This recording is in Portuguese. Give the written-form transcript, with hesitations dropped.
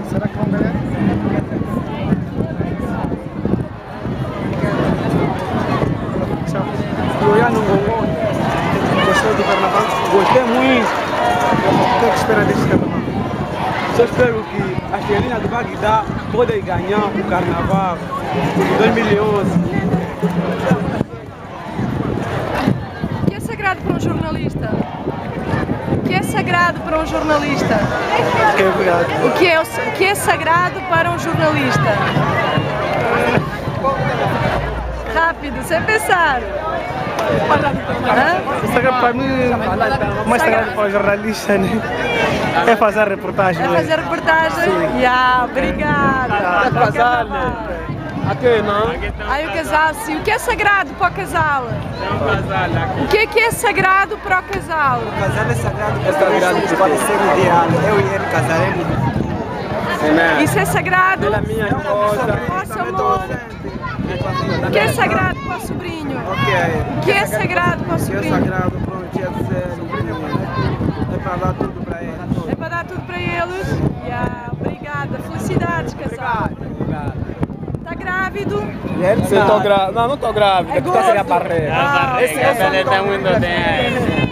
Será que vão ganhar? Goiano Gongon, gostou do carnaval? Gostei muito. O que é que espera deste carnaval? Só espero que a Estelina do Bagdá pode ganhar o carnaval de 2011. O que é sagrado para um jornalista? O que é sagrado para um jornalista? O que é sagrado para um jornalista? Rápido, sem pensar. Para mim, mais sagrado para o jornalista, né? É fazer a reportagem. É fazer reportagem? Obrigada. Casal, aqui não? Aí o casal, sim. O que é sagrado para o casal? O que é sagrado para o casal? O casal é sagrado porque pode ser um ideal. Eu e ele casaremos. Isso é sagrado? Ela é minha esposa. Nosso amor. O que é sagrado para o sobrinho? O que é sagrado para o O que é sobrinho? sagrado para um dia de ser. É para dar tudo para ele. É para dar tudo para eles? Obrigada. Felicidades, casal. Está grávido? Não, não estou grávida, tu estás a barreira. Esse é o Ele está muito bem.